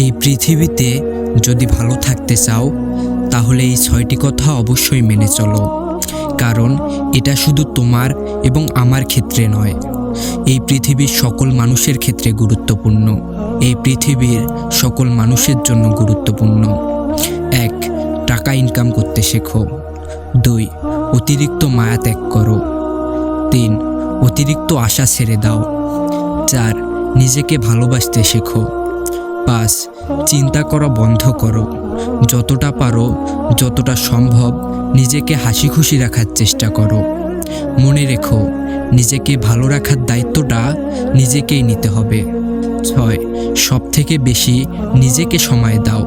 এই পৃথিবীতে যদি ভালো থাকতে চাও তাহলে এই 6টি কথা অবশ্যই মেনে চলো, কারণ এটা শুধু তোমার এবং আমার ক্ষেত্রে নয়, এই পৃথিবীর সকল মানুষের ক্ষেত্রে গুরুত্বপূর্ণ। এই পৃথিবীর সকল মানুষের জন্য গুরুত্বপূর্ণ। 1. টাকা ইনকাম করতে শেখো। 2. অতিরিক্ত মায়া ত্যাগ করো। 3. অতিরিক্ত আশা ছেড়ে দাও। 4. নিজেকে ভালোবাসতে শেখো। 5. চিন্তা করা বন্ধ করো। যতটা পারো, যতটা সম্ভব নিজেকে হাসি খুশি রাখার চেষ্টা করো। মনে রেখো, নিজেকে ভালো রাখার দায়িত্বটা নিজেকেই নিতে হবে। 6. সবথেকে বেশি নিজেকে সময় দাও।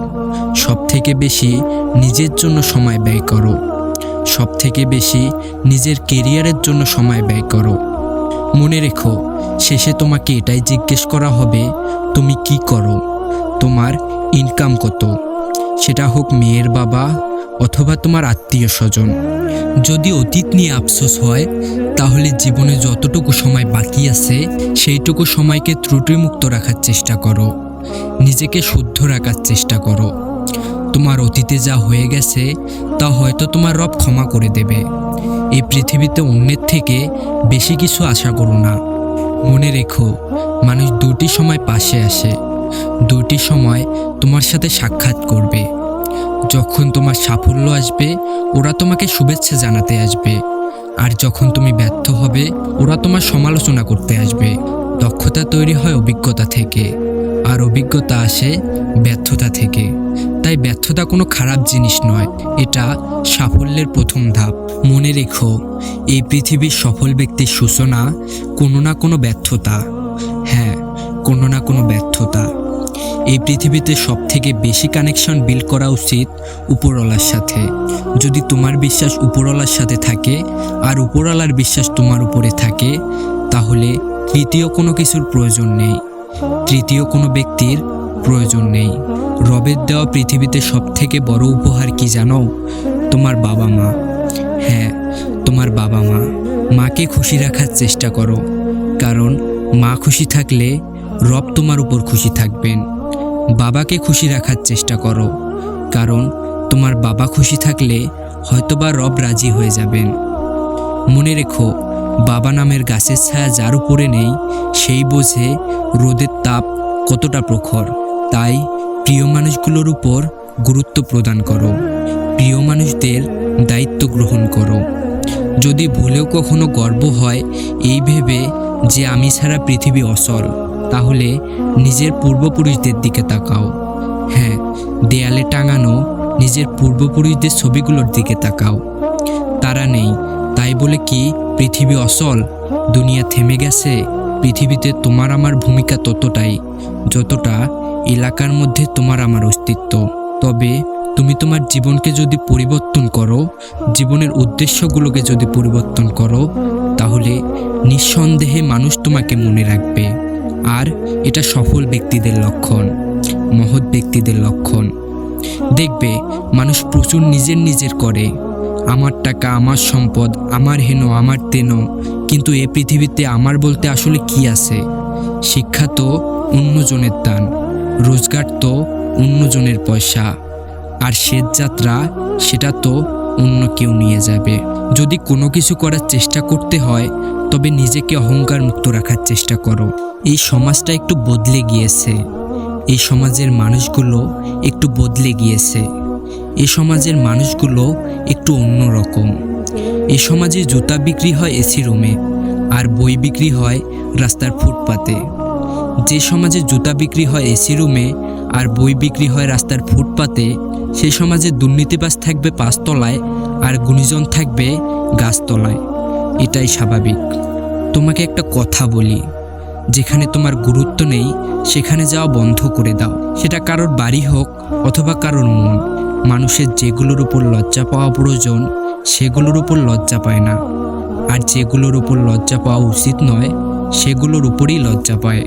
সবথেকে বেশি নিজের জন্য সময় ব্যয় করো। সবথেকে বেশি নিজের কেরিয়ারের জন্য সময় ব্যয় করো। মনে রেখো, শেষে তোমাকে এটাই জিজ্ঞেস করা হবে, তুমি কি করো, তোমার ইনকাম কত, সেটা হোক মেয়ের বাবা অথবা তোমার আত্মীয় স্বজন। যদি অতীত নিয়ে আফসোস হয়, তাহলে জীবনে যতটুকু সময় বাকি আছে সেইটুকু সময়কে ত্রুটিমুক্ত রাখার চেষ্টা করো, নিজেকে শুদ্ধ রাখার চেষ্টা করো। তোমার অতীতে যা হয়ে গেছে তা হয়তো তোমার রব ক্ষমা করে দেবে। এই পৃথিবীতে অন্যের থেকে বেশি কিছু আশা করো না। মনে রেখো, মানুষ দুটি সময় পাশে আসে, দুটি সময় তোমার সাথে সাক্ষাৎ করবে। যখন তোমার সাফল্য আসবে ওরা তোমাকে শুভেচ্ছা জানাতে আসবে, আর যখন তুমি ব্যর্থ হবে ওরা তোমার সমালোচনা করতে আসবে। দক্ষতা তৈরি হয় অভিজ্ঞতা থেকে, আর অভিজ্ঞতা আসে ব্যর্থতা থেকে। তাই ব্যর্থতা কোনো খারাপ জিনিস নয়, এটা সাফল্যের প্রথম ধাপ। মনে রেখো, এই পৃথিবীর সফল ব্যক্তির সূচনা কোনো না কোনো ব্যর্থতা। হ্যাঁ, কোনো না কোনো ব্যর্থতা। এই পৃথিবীতে সবথেকে বেশি কানেকশন বিল্ড করা উচিত উপরওয়ালার সাথে। যদি তোমার বিশ্বাস উপরওয়ালার সাথে থাকে আর উপরওয়ালার বিশ্বাস তোমার উপরে থাকে, তাহলে তৃতীয় কোনো কিছুর প্রয়োজন নেই, তৃতীয় কোনো ব্যক্তির প্রয়োজন নেই। রবের দেওয়া পৃথিবীতে সবথেকে বড় উপহার কি জানো? তোমার বাবা মা। হ্যাঁ, তোমার বাবা মা। মাকে খুশি রাখার চেষ্টা করো, কারণ মা খুশি থাকলে রব তোমার উপর খুশি থাকবেন। বাবাকে খুশি রাখার চেষ্টা করো, কারণ তোমার বাবা খুশি থাকলে হয়তোবা রব রাজি হয়ে যাবেন। মনে রেখো, বাবা নামের গাছের ছায়া যার উপরে নেই সেই বোঝে রোদের তাপ কতটা প্রখর। তাই প্রিয় মানুষগুলোর উপর গুরুত্ব প্রদান করো, প্রিয় মানুষদের দায়িত্ব গ্রহণ করো। যদি ভুলেও কখনো গর্ব হয় এই ভেবে যে আমি ছাড়া পৃথিবী অচল, তাহলে নিজের পূর্বপুরুষদের দিকে তাকাও। হ্যাঁ, দেয়ালে টাঙানো নিজের পূর্বপুরুষদের ছবিগুলোর দিকে তাকাও। তারা নেই তাই বলে কি পৃথিবী অচল, দুনিয়া থেমে গেছে? পৃথিবীতে তোমার আমার ভূমিকা ততটাই যতটা এলাকার মধ্যে তোমার আমার অস্তিত্ব। তবে তুমি তোমার জীবনকে যদি পরিবর্তন করো, জীবনের উদ্দেশ্যগুলোকে যদি পরিবর্তন করো, তাহলে নিঃসন্দেহে মানুষ তোমাকে মনে রাখবে। আর এটা সফল ব্যক্তিদের লক্ষণ, মহৎ ব্যক্তিদের লক্ষণ। দেখবে মানুষ প্রচুর নিজের করে, আমার টাকা, আমার সম্পদ, আমার হেন, আমার তেন, কিন্তু এ পৃথিবীতে আমার বলতে আসলে কি আছে? শিক্ষা তো অন্যজনের দান, রোজগার তো অন্যজনের পয়সা, আর শেষ যাত্রা সেটা তো অন্য কেউ নিয়ে যাবে। যদি কোনো কিছু করার চেষ্টা করতে হয় তবে নিজেকে অহংকার মুক্ত রাখার চেষ্টা করো। এই সমাজটা একটু বদলে গিয়েছে, এই সমাজের মানুষগুলো একটু বদলে গিয়েছে, এই সমাজের মানুষগুলো একটু অন্যরকম। এই সমাজে জুতা বিক্রি হয় এসি রুমে, আর বই বিক্রি হয় রাস্তার ফুটপাতে। যে সমাজে জুতা বিক্রি হয় এসি রুমে আর বই বিক্রি হয় রাস্তার ফুটপাতে, সেই সমাজে দুর্নীতিবাজ থাকবে 5 তলায় আর গুণীজন থাকবে গাছতলায়। এটাই স্বাভাবিক। তোমাকে একটা কথা বলি, যেখানে তোমার গুরুত্ব নেই সেখানে যাওয়া বন্ধ করে দাও। সেটা কারোর বাড়ি হোক অথবা কারোর মন। মানুষের যেগুলোর উপর লজ্জা পাওয়া প্রয়োজন সেগুলোর উপর লজ্জা পায় না, আর যেগুলোর উপর লজ্জা পাওয়া উচিত নয় সেগুলোর উপরই লজ্জা পায়।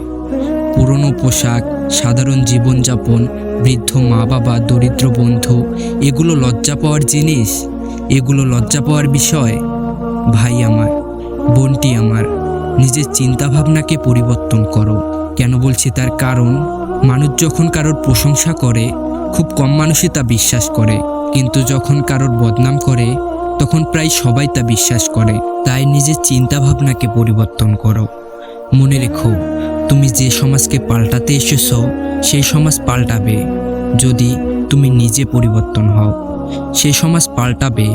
পুরনো পোশাক, সাধারণ জীবনযাপন, বৃদ্ধ মা বাবা, দরিদ্র বন্ধু, এগুলো লজ্জা পাওয়ার জিনিস? এগুলো লজ্জা পাওয়ার বিষয়? ভাই আমার, বোনটি আমার, নিজের চিন্তাভাবনাকে পরিবর্তন করো। কেন বলছি তার কারণ, মানুষ যখন কারোর প্রশংসা করে খুব কম মানুষই তা বিশ্বাস করে, কিন্তু যখন কারোর বদনাম করে তখন প্রায় সবাই তা বিশ্বাস করে। তাই নিজের চিন্তা ভাবনাকে পরিবর্তন করো। মনে রেখো, তুমি যে সমাজকে পাল্টাতে এসেছো সেই সমাজ পাল্টাবে যদি তুমি নিজে পরিবর্তন হও। সেই সমাজ পাল্টাবে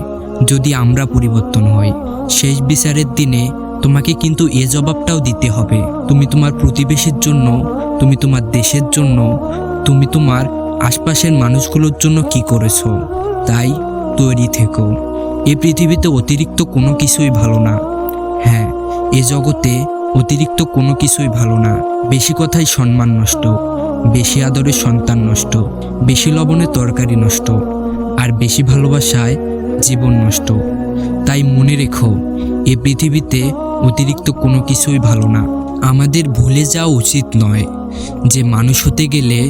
যদি আমরা পরিবর্তন হই। শেষ বিচারের দিনে তোমাকে কিন্তু এ জবাবটাও দিতে হবে, তুমি তোমার প্রতিবেশীর জন্য, তুমি তোমার দেশের জন্য, তুমি তোমার আশপাশের মানুষগুলোর জন্য কি করেছো। তাই তৈরি থেকো। এ পৃথিবীতে অতিরিক্ত কোনো কিছুই ভালো না। হ্যাঁ, এ জগতে অতিরিক্ত কোনো কিছুই ভালো না। বেশি কথায় সম্মান নষ্ট, বেশি আদরে সন্তান নষ্ট, বেশি লবণে তরকারি নষ্ট, আর বেশি ভালোবাসায় জীবন নষ্ট। তাই মনে রেখো, এ পৃথিবীতে অতিরিক্ত কোনো কিছুই ভালো না। আমাদের ভুলে যাওয়া উচিত নয় যে মানুষ হতে গেলে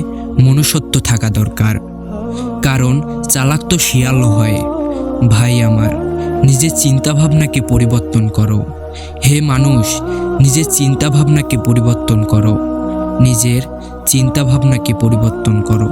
মনুষ্যত্ব থাকা দরকার, কারণ চালাক তো শিয়ালও হয়। ভাই আমার, নিজের চিন্তাভাবনাকে পরিবর্তন করো। হে মানুষ, নিজের চিন্তাভাবনাকে পরিবর্তন করো। নিজের চিন্তাভাবনাকে পরিবর্তন করো।